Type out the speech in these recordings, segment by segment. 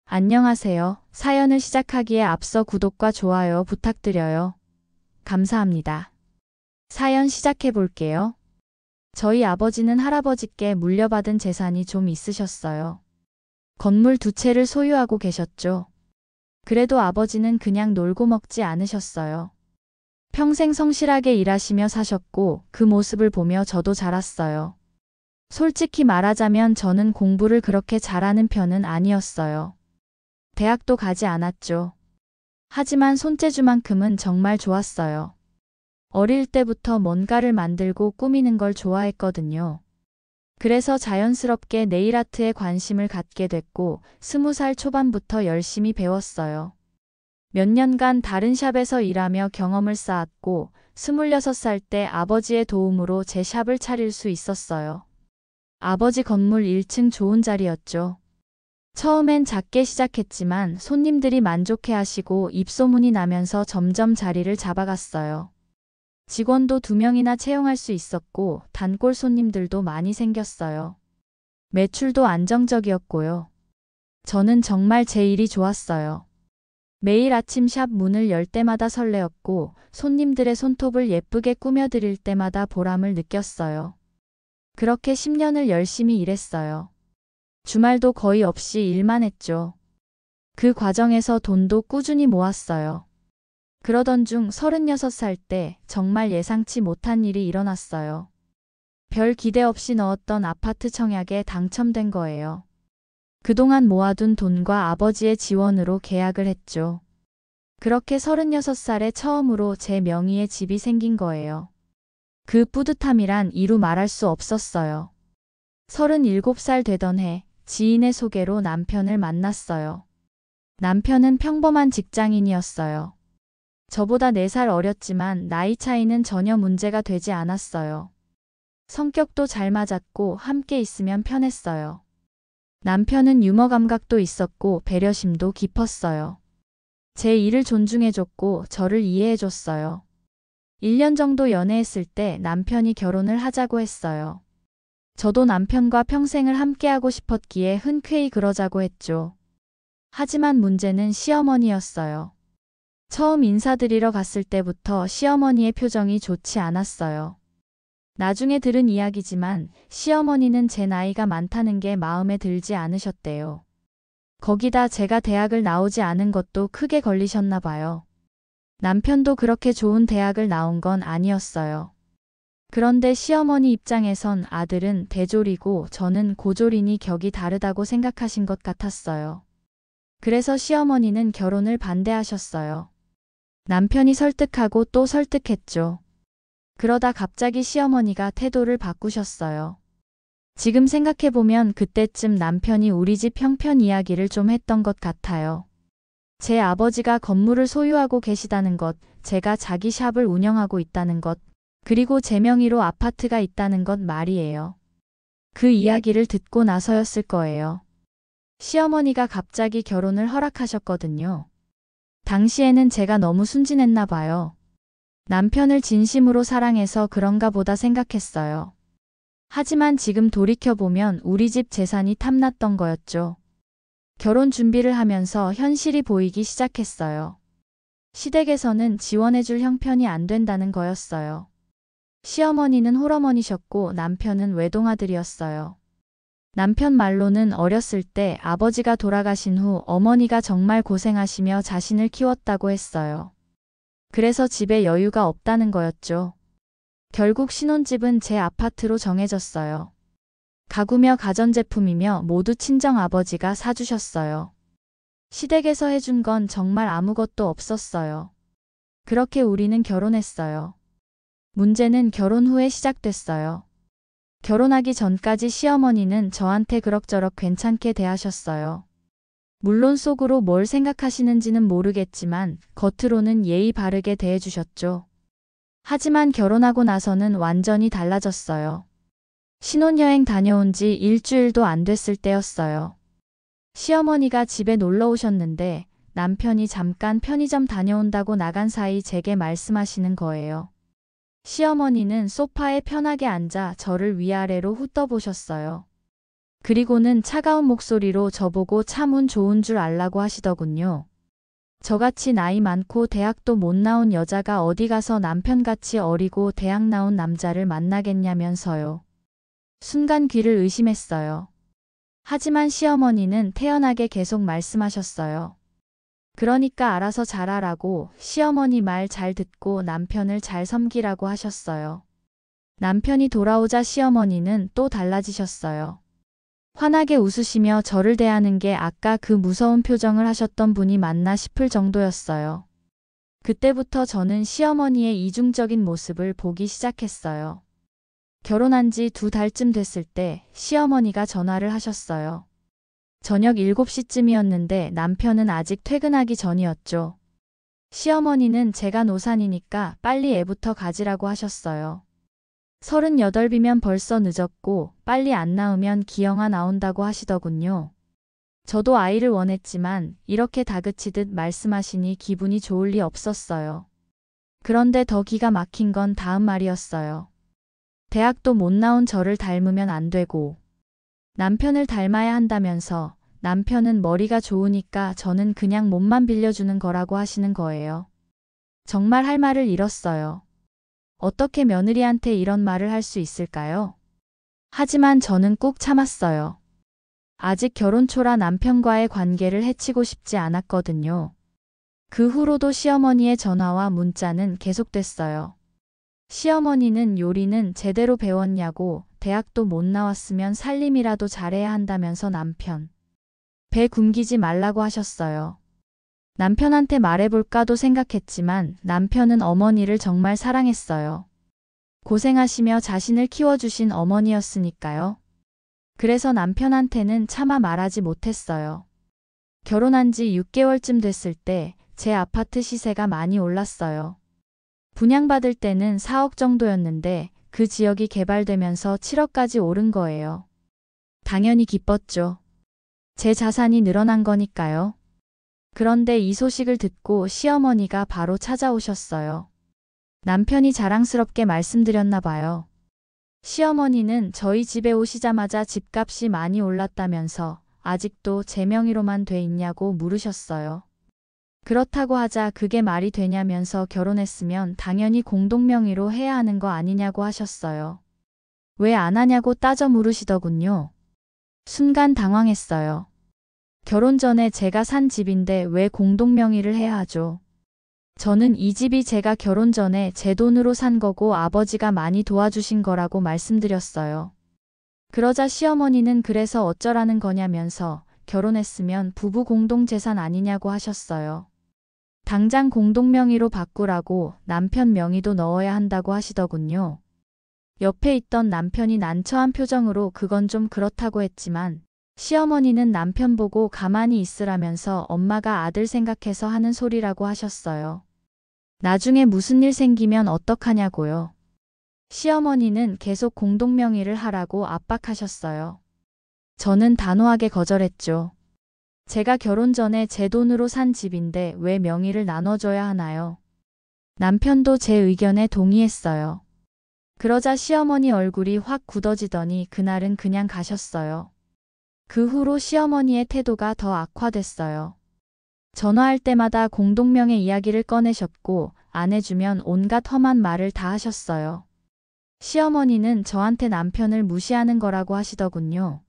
안녕하세요. 사연을 시작하기에 앞서 구독과 좋아요 부탁드려요. 감사합니다. 사연 시작해 볼게요. 저희 아버지는 할아버지께 물려받은 재산이 좀 있으셨어요. 건물 두 채를 소유하고 계셨죠. 그래도 아버지는 그냥 놀고 먹지 않으셨어요. 평생 성실하게 일하시며 사셨고 그 모습을 보며 저도 자랐어요. 솔직히 말하자면 저는 공부를 그렇게 잘하는 편은 아니었어요. 대학도 가지 않았죠. 하지만 손재주만큼은 정말 좋았어요. 어릴 때부터 뭔가를 만들고 꾸미는 걸 좋아했거든요. 그래서 자연스럽게 네일아트에 관심을 갖게 됐고 20살 초반부터 열심히 배웠어요. 몇 년간 다른 샵에서 일하며 경험을 쌓았고 26살 때 아버지의 도움으로 제 샵을 차릴 수 있었어요. 아버지 건물 1층 좋은 자리였죠. 처음엔 작게 시작했지만 손님들이 만족해하시고 입소문이 나면서 점점 자리를 잡아갔어요. 직원도 2명이나 채용할 수 있었고 단골 손님들도 많이 생겼어요. 매출도 안정적이었고요. 저는 정말 제 일이 좋았어요. 매일 아침 샵 문을 열 때마다 설레었고 손님들의 손톱을 예쁘게 꾸며드릴 때마다 보람을 느꼈어요. 그렇게 10년을 열심히 일했어요. 주말도 거의 없이 일만 했죠. 그 과정에서 돈도 꾸준히 모았어요. 그러던 중 36살 때 정말 예상치 못한 일이 일어났어요. 별 기대 없이 넣었던 아파트 청약에 당첨된 거예요. 그동안 모아둔 돈과 아버지의 지원으로 계약을 했죠. 그렇게 36살에 처음으로 제 명의의 집이 생긴 거예요. 그 뿌듯함이란 이루 말할 수 없었어요. 37살 되던 해 지인의 소개로 남편을 만났어요. 남편은 평범한 직장인이었어요. 저보다 4살 어렸지만 나이 차이는 전혀 문제가 되지 않았어요. 성격도 잘 맞았고 함께 있으면 편했어요. 남편은 유머 감각도 있었고 배려심도 깊었어요. 제 일을 존중해줬고 저를 이해해줬어요. 1년 정도 연애했을 때 남편이 결혼을 하자고 했어요. 저도 남편과 평생을 함께하고 싶었기에 흔쾌히 그러자고 했죠. 하지만 문제는 시어머니였어요. 처음 인사드리러 갔을 때부터 시어머니의 표정이 좋지 않았어요. 나중에 들은 이야기지만 시어머니는 제 나이가 많다는 게 마음에 들지 않으셨대요. 거기다 제가 대학을 나오지 않은 것도 크게 걸리셨나 봐요. 남편도 그렇게 좋은 대학을 나온 건 아니었어요. 그런데 시어머니 입장에선 아들은 대졸이고 저는 고졸이니 격이 다르다고 생각하신 것 같았어요. 그래서 시어머니는 결혼을 반대하셨어요. 남편이 설득하고 또 설득했죠. 그러다 갑자기 시어머니가 태도를 바꾸셨어요. 지금 생각해보면 그때쯤 남편이 우리 집 형편 이야기를 좀 했던 것 같아요. 제 아버지가 건물을 소유하고 계시다는 것, 제가 자기 샵을 운영하고 있다는 것, 그리고 제 명의로 아파트가 있다는 것 말이에요. 그 이야기를 듣고 나서였을 거예요. 시어머니가 갑자기 결혼을 허락하셨거든요. 당시에는 제가 너무 순진했나 봐요. 남편을 진심으로 사랑해서 그런가 보다 생각했어요. 하지만 지금 돌이켜보면 우리 집 재산이 탐났던 거였죠. 결혼 준비를 하면서 현실이 보이기 시작했어요. 시댁에서는 지원해줄 형편이 안 된다는 거였어요. 시어머니는 홀어머니셨고 남편은 외동아들이었어요. 남편 말로는 어렸을 때 아버지가 돌아가신 후 어머니가 정말 고생하시며 자신을 키웠다고 했어요. 그래서 집에 여유가 없다는 거였죠. 결국 신혼집은 제 아파트로 정해졌어요. 가구며 가전제품이며 모두 친정아버지가 사주셨어요. 시댁에서 해준 건 정말 아무것도 없었어요. 그렇게 우리는 결혼했어요. 문제는 결혼 후에 시작됐어요. 결혼하기 전까지 시어머니는 저한테 그럭저럭 괜찮게 대하셨어요. 물론 속으로 뭘 생각하시는지는 모르겠지만 겉으로는 예의 바르게 대해주셨죠. 하지만 결혼하고 나서는 완전히 달라졌어요. 신혼여행 다녀온 지 일주일도 안 됐을 때였어요. 시어머니가 집에 놀러 오셨는데 남편이 잠깐 편의점 다녀온다고 나간 사이 제게 말씀하시는 거예요. 시어머니는 소파에 편하게 앉아 저를 위아래로 훑어보셨어요. 그리고는 차가운 목소리로 저보고 참 운 좋은 줄 알라고 하시더군요. 저같이 나이 많고 대학도 못 나온 여자가 어디 가서 남편같이 어리고 대학 나온 남자를 만나겠냐면서요. 순간 귀를 의심했어요. 하지만 시어머니는 태연하게 계속 말씀하셨어요. 그러니까 알아서 잘하라고, 시어머니 말 잘 듣고 남편을 잘 섬기라고 하셨어요. 남편이 돌아오자 시어머니는 또 달라지셨어요. 환하게 웃으시며 저를 대하는 게 아까 그 무서운 표정을 하셨던 분이 맞나 싶을 정도였어요. 그때부터 저는 시어머니의 이중적인 모습을 보기 시작했어요. 결혼한 지 2달쯤 됐을 때 시어머니가 전화를 하셨어요. 저녁 7시쯤이었는데 남편은 아직 퇴근하기 전이었죠. 시어머니는 제가 노산이니까 빨리 애부터 가지라고 하셨어요. 38이면 벌써 늦었고 빨리 안 낳으면 기영아 나온다고 하시더군요. 저도 아이를 원했지만 이렇게 다그치듯 말씀하시니 기분이 좋을 리 없었어요. 그런데 더 기가 막힌 건 다음 말이었어요. 대학도 못 나온 저를 닮으면 안 되고 남편을 닮아야 한다면서 남편은 머리가 좋으니까 저는 그냥 몸만 빌려주는 거라고 하시는 거예요. 정말 할 말을 잃었어요. 어떻게 며느리한테 이런 말을 할 수 있을까요? 하지만 저는 꾹 참았어요. 아직 결혼 초라 남편과의 관계를 해치고 싶지 않았거든요. 그 후로도 시어머니의 전화와 문자는 계속됐어요. 시어머니는 요리는 제대로 배웠냐고, 대학도 못 나왔으면 살림이라도 잘해야 한다면서 남편 배 굶기지 말라고 하셨어요. 남편한테 말해볼까도 생각했지만 남편은 어머니를 정말 사랑했어요. 고생하시며 자신을 키워주신 어머니였으니까요. 그래서 남편한테는 차마 말하지 못했어요. 결혼한 지 6개월쯤 됐을 때 제 아파트 시세가 많이 올랐어요. 분양받을 때는 4억 정도였는데 그 지역이 개발되면서 7억까지 오른 거예요. 당연히 기뻤죠. 제 자산이 늘어난 거니까요. 그런데 이 소식을 듣고 시어머니가 바로 찾아오셨어요. 남편이 자랑스럽게 말씀드렸나 봐요. 시어머니는 저희 집에 오시자마자 집값이 많이 올랐다면서 아직도 제 명의로만 돼 있냐고 물으셨어요. 그렇다고 하자 그게 말이 되냐면서 결혼했으면 당연히 공동명의로 해야 하는 거 아니냐고 하셨어요. 왜 안 하냐고 따져 물으시더군요. 순간 당황했어요. 결혼 전에 제가 산 집인데 왜 공동명의를 해야 하죠? 저는 이 집이 제가 결혼 전에 제 돈으로 산 거고 아버지가 많이 도와주신 거라고 말씀드렸어요. 그러자 시어머니는 그래서 어쩌라는 거냐면서 결혼했으면 부부 공동재산 아니냐고 하셨어요. 당장 공동명의로 바꾸라고, 남편 명의도 넣어야 한다고 하시더군요. 옆에 있던 남편이 난처한 표정으로 그건 좀 그렇다고 했지만 시어머니는 남편 보고 가만히 있으라면서 엄마가 아들 생각해서 하는 소리라고 하셨어요. 나중에 무슨 일 생기면 어떡하냐고요. 시어머니는 계속 공동명의를 하라고 압박하셨어요. 저는 단호하게 거절했죠. 제가 결혼 전에 제 돈으로 산 집인데 왜 명의를 나눠줘야 하나요? 남편도 제 의견에 동의했어요. 그러자 시어머니 얼굴이 확 굳어지더니 그날은 그냥 가셨어요. 그 후로 시어머니의 태도가 더 악화됐어요. 전화할 때마다 공동명의 이야기를 꺼내셨고 안 해주면 온갖 험한 말을 다 하셨어요. 시어머니는 저한테 남편을 무시하는 거라고 하시더군요.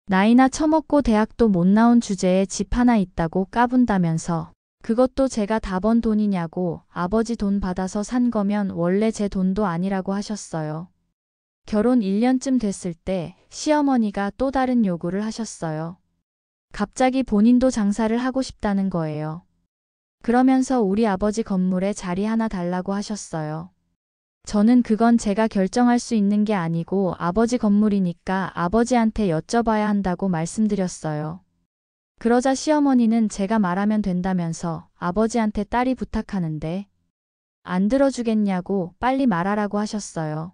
나이나 처먹고 대학도 못 나온 주제에 집 하나 있다고 까분다면서 그것도 제가 다 번 돈이냐고, 아버지 돈 받아서 산 거면 원래 제 돈도 아니라고 하셨어요. 결혼 1년쯤 됐을 때 시어머니가 또 다른 요구를 하셨어요. 갑자기 본인도 장사를 하고 싶다는 거예요. 그러면서 우리 아버지 건물에 자리 하나 달라고 하셨어요. 저는 그건 제가 결정할 수 있는 게 아니고 아버지 건물이니까 아버지한테 여쭤봐야 한다고 말씀드렸어요. 그러자 시어머니는 제가 말하면 된다면서 아버지한테 딸이 부탁하는데 안 들어주겠냐고 빨리 말하라고 하셨어요.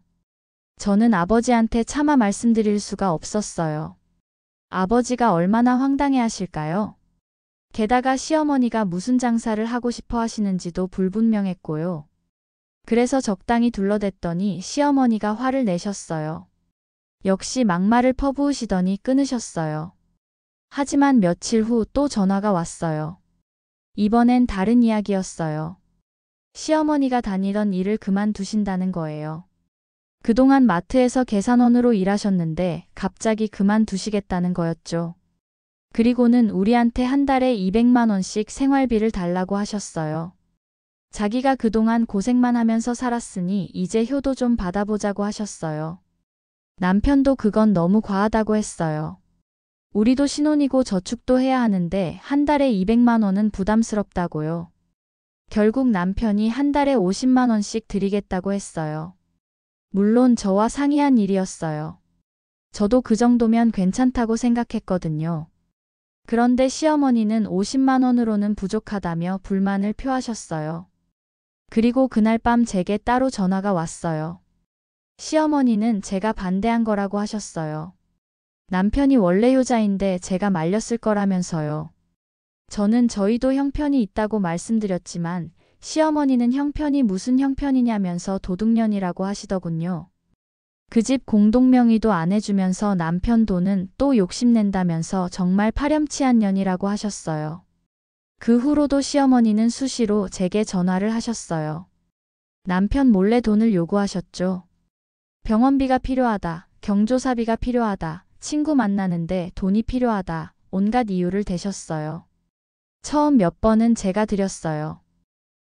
저는 아버지한테 차마 말씀드릴 수가 없었어요. 아버지가 얼마나 황당해 하실까요? 게다가 시어머니가 무슨 장사를 하고 싶어 하시는지도 불분명했고요. 그래서 적당히 둘러댔더니 시어머니가 화를 내셨어요. 역시 막말을 퍼부으시더니 끊으셨어요. 하지만 며칠 후 또 전화가 왔어요. 이번엔 다른 이야기였어요. 시어머니가 다니던 일을 그만두신다는 거예요. 그동안 마트에서 계산원으로 일하셨는데 갑자기 그만두시겠다는 거였죠. 그리고는 우리한테 한 달에 200만 원씩 생활비를 달라고 하셨어요. 자기가 그동안 고생만 하면서 살았으니 이제 효도 좀 받아보자고 하셨어요. 남편도 그건 너무 과하다고 했어요. 우리도 신혼이고 저축도 해야 하는데 한 달에 200만 원은 부담스럽다고요. 결국 남편이 한 달에 50만 원씩 드리겠다고 했어요. 물론 저와 상의한 일이었어요. 저도 그 정도면 괜찮다고 생각했거든요. 그런데 시어머니는 50만 원으로는 부족하다며 불만을 표하셨어요. 그리고 그날 밤 제게 따로 전화가 왔어요. 시어머니는 제가 반대한 거라고 하셨어요. 남편이 원래 효자인데 제가 말렸을 거라면서요. 저는 저희도 형편이 있다고 말씀드렸지만 시어머니는 형편이 무슨 형편이냐면서 도둑년이라고 하시더군요. 그 집 공동명의도 안 해주면서 남편 돈은 또 욕심낸다면서 정말 파렴치한 년이라고 하셨어요. 그 후로도 시어머니는 수시로 제게 전화를 하셨어요. 남편 몰래 돈을 요구하셨죠. 병원비가 필요하다, 경조사비가 필요하다, 친구 만나는데 돈이 필요하다, 온갖 이유를 대셨어요. 처음 몇 번은 제가 드렸어요.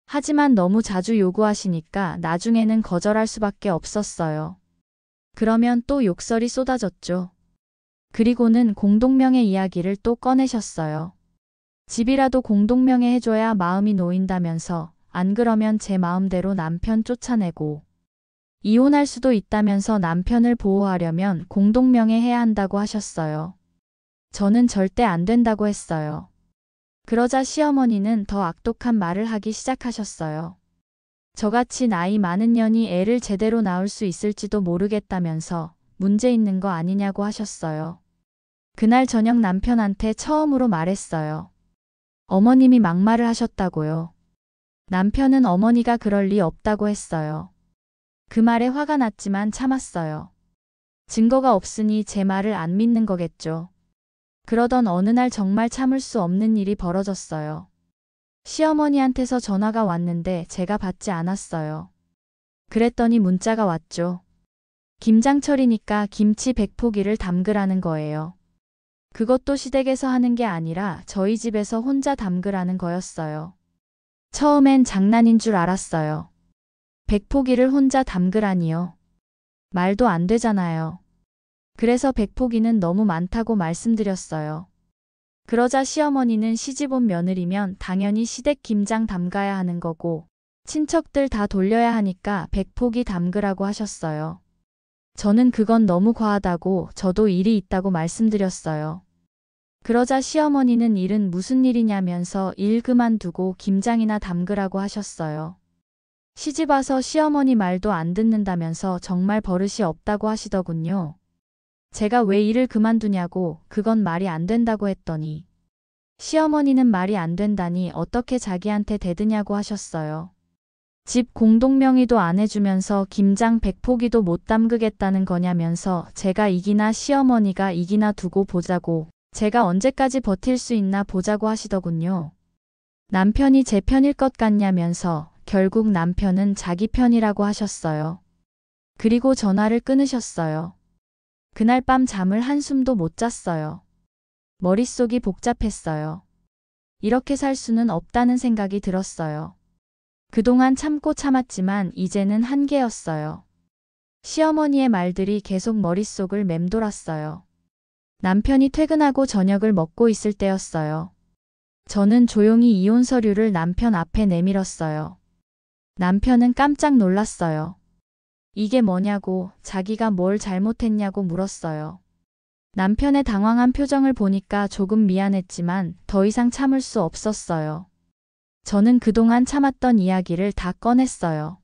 하지만 너무 자주 요구하시니까 나중에는 거절할 수밖에 없었어요. 그러면 또 욕설이 쏟아졌죠. 그리고는 공동명예 이야기를 또 꺼내셨어요. 집이라도 공동명예 해줘야 마음이 놓인다면서 안 그러면 제 마음대로 남편 쫓아내고 이혼할 수도 있다면서 남편을 보호하려면 공동명예 해야 한다고 하셨어요. 저는 절대 안 된다고 했어요. 그러자 시어머니는 더 악독한 말을 하기 시작하셨어요. 저같이 나이 많은 년이 애를 제대로 낳을 수 있을지도 모르겠다면서 문제 있는 거 아니냐고 하셨어요. 그날 저녁 남편한테 처음으로 말했어요. 어머님이 막말을 하셨다고요. 남편은 어머니가 그럴 리 없다고 했어요. 그 말에 화가 났지만 참았어요. 증거가 없으니 제 말을 안 믿는 거겠죠. 그러던 어느 날 정말 참을 수 없는 일이 벌어졌어요. 시어머니한테서 전화가 왔는데 제가 받지 않았어요. 그랬더니 문자가 왔죠. 김장철이니까 김치 100포기를 담그라는 거예요. 그것도 시댁에서 하는 게 아니라 저희 집에서 혼자 담그라는 거였어요. 처음엔 장난인 줄 알았어요. 100포기를 혼자 담그라니요. 말도 안 되잖아요. 그래서 100포기는 너무 많다고 말씀드렸어요. 그러자 시어머니는 시집온 며느리면 당연히 시댁 김장 담가야 하는 거고 친척들 다 돌려야 하니까 100포기 담그라고 하셨어요. 저는 그건 너무 과하다고 저도 일이 있다고 말씀드렸어요. 그러자 시어머니는 일은 무슨 일이냐면서 일 그만두고 김장이나 담그라고 하셨어요. 시집 와서 시어머니 말도 안 듣는다면서 정말 버릇이 없다고 하시더군요. 제가 왜 일을 그만두냐고 그건 말이 안 된다고 했더니 시어머니는 말이 안 된다니 어떻게 자기한테 대드냐고 하셨어요. 집 공동명의도 안 해주면서 김장 100포기도 못 담그겠다는 거냐면서 제가 이기나 시어머니가 이기나 두고 보자고 제가 언제까지 버틸 수 있나 보자고 하시더군요. 남편이 제 편일 것 같냐면서 결국 남편은 자기 편이라고 하셨어요. 그리고 전화를 끊으셨어요. 그날 밤 잠을 한숨도 못 잤어요. 머릿속이 복잡했어요. 이렇게 살 수는 없다는 생각이 들었어요. 그동안 참고 참았지만 이제는 한계였어요. 시어머니의 말들이 계속 머릿속을 맴돌았어요. 남편이 퇴근하고 저녁을 먹고 있을 때였어요. 저는 조용히 이혼 서류를 남편 앞에 내밀었어요. 남편은 깜짝 놀랐어요. 이게 뭐냐고 자기가 뭘 잘못했냐고 물었어요. 남편의 당황한 표정을 보니까 조금 미안했지만 더 이상 참을 수 없었어요. 저는 그동안 참았던 이야기를 다 꺼냈어요.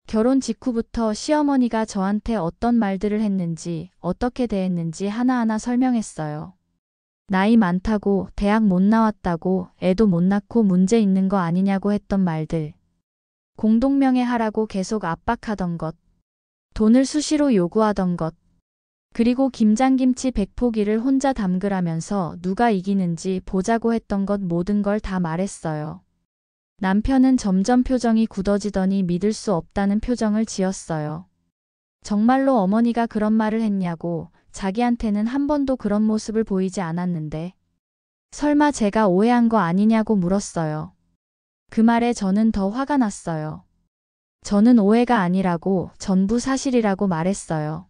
결혼 직후부터 시어머니가 저한테 어떤 말들을 했는지 어떻게 대했는지 하나하나 설명했어요. 나이 많다고 대학 못 나왔다고 애도 못 낳고 문제 있는 거 아니냐고 했던 말들. 공동명예 하라고 계속 압박하던 것. 돈을 수시로 요구하던 것. 그리고 김장김치 100포기를 혼자 담그라면서 누가 이기는지 보자고 했던 것 모든 걸 다 말했어요. 남편은 점점 표정이 굳어지더니 믿을 수 없다는 표정을 지었어요. 정말로 어머니가 그런 말을 했냐고, 자기한테는 한 번도 그런 모습을 보이지 않았는데 설마 제가 오해한 거 아니냐고 물었어요. 그 말에 저는 더 화가 났어요. 저는 오해가 아니라고, 전부 사실이라고 말했어요.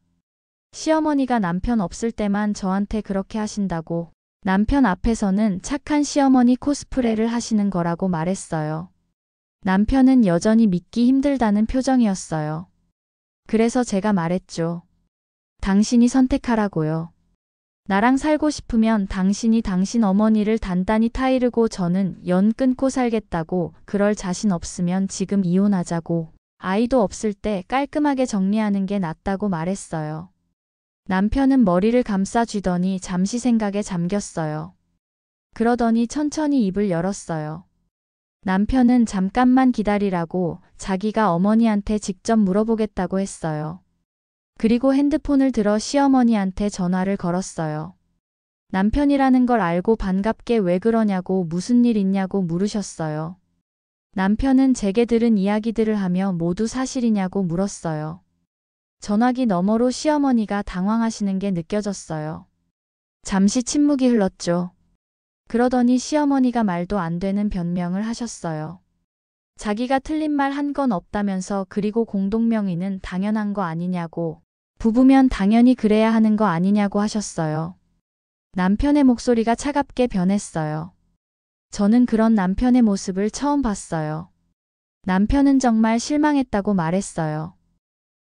시어머니가 남편 없을 때만 저한테 그렇게 하신다고, 남편 앞에서는 착한 시어머니 코스프레를 하시는 거라고 말했어요. 남편은 여전히 믿기 힘들다는 표정이었어요. 그래서 제가 말했죠. 당신이 선택하라고요. 나랑 살고 싶으면 당신이 당신 어머니를 단단히 타이르고 저는 연 끊고 살겠다고, 그럴 자신 없으면 지금 이혼하자고, 아이도 없을 때 깔끔하게 정리하는 게 낫다고 말했어요. 남편은 머리를 감싸쥐더니 잠시 생각에 잠겼어요. 그러더니 천천히 입을 열었어요. 남편은 잠깐만 기다리라고, 자기가 어머니한테 직접 물어보겠다고 했어요. 그리고 핸드폰을 들어 시어머니한테 전화를 걸었어요. 남편이라는 걸 알고 반갑게 왜 그러냐고, 무슨 일 있냐고 물으셨어요. 남편은 제게 들은 이야기들을 하며 모두 사실이냐고 물었어요. 전화기 너머로 시어머니가 당황하시는 게 느껴졌어요. 잠시 침묵이 흘렀죠. 그러더니 시어머니가 말도 안 되는 변명을 하셨어요. 자기가 틀린 말 한 건 없다면서, 그리고 공동명의는 당연한 거 아니냐고, 부부면 당연히 그래야 하는 거 아니냐고 하셨어요. 남편의 목소리가 차갑게 변했어요. 저는 그런 남편의 모습을 처음 봤어요. 남편은 정말 실망했다고 말했어요.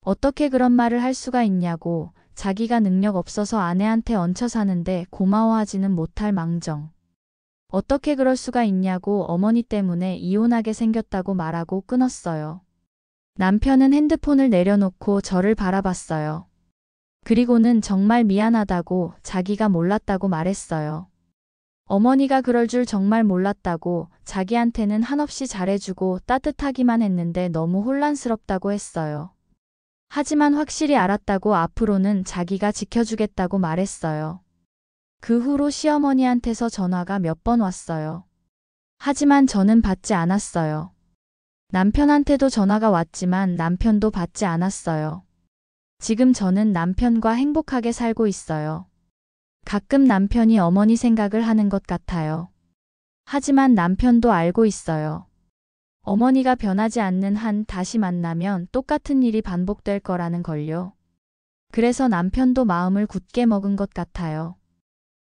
어떻게 그런 말을 할 수가 있냐고, 자기가 능력 없어서 아내한테 얹혀 사는데 고마워하지는 못할 망정. 어떻게 그럴 수가 있냐고, 어머니 때문에 이혼하게 생겼다고 말하고 끊었어요. 남편은 핸드폰을 내려놓고 저를 바라봤어요. 그리고는 정말 미안하다고, 자기가 몰랐다고 말했어요. 어머니가 그럴 줄 정말 몰랐다고, 자기한테는 한없이 잘해주고 따뜻하기만 했는데 너무 혼란스럽다고 했어요. 하지만 확실히 알았다고, 앞으로는 자기가 지켜주겠다고 말했어요. 그 후로 시어머니한테서 전화가 몇 번 왔어요. 하지만 저는 받지 않았어요. 남편한테도 전화가 왔지만 남편도 받지 않았어요. 지금 저는 남편과 행복하게 살고 있어요. 가끔 남편이 어머니 생각을 하는 것 같아요. 하지만 남편도 알고 있어요. 어머니가 변하지 않는 한 다시 만나면 똑같은 일이 반복될 거라는 걸요. 그래서 남편도 마음을 굳게 먹은 것 같아요.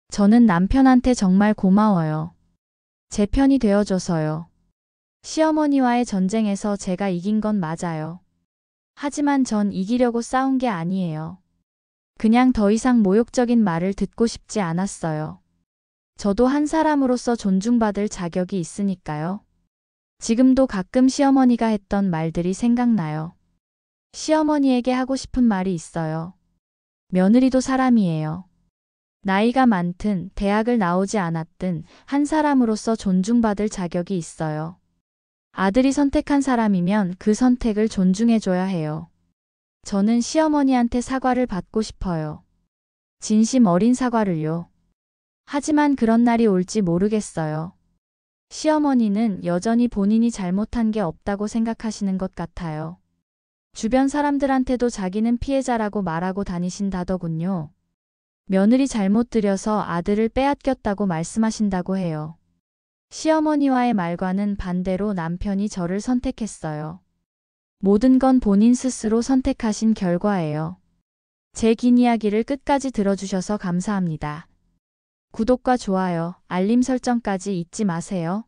저는 남편한테 정말 고마워요. 제 편이 되어줘서요. 시어머니와의 전쟁에서 제가 이긴 건 맞아요. 하지만 전 이기려고 싸운 게 아니에요. 그냥 더 이상 모욕적인 말을 듣고 싶지 않았어요. 저도 한 사람으로서 존중받을 자격이 있으니까요. 지금도 가끔 시어머니가 했던 말들이 생각나요. 시어머니에게 하고 싶은 말이 있어요. 며느리도 사람이에요. 나이가 많든 대학을 나오지 않았든 한 사람으로서 존중받을 자격이 있어요. 아들이 선택한 사람이면 그 선택을 존중해줘야 해요. 저는 시어머니한테 사과를 받고 싶어요. 진심 어린 사과를요. 하지만 그런 날이 올지 모르겠어요. 시어머니는 여전히 본인이 잘못한 게 없다고 생각하시는 것 같아요. 주변 사람들한테도 자기는 피해자라고 말하고 다니신다더군요. 며느리 잘못 들여서 아들을 빼앗겼다고 말씀하신다고 해요. 시어머니와의 말과는 반대로 남편이 저를 선택했어요. 모든 건 본인 스스로 선택하신 결과예요. 제 긴 이야기를 끝까지 들어주셔서 감사합니다. 구독과 좋아요, 알림 설정까지 잊지 마세요.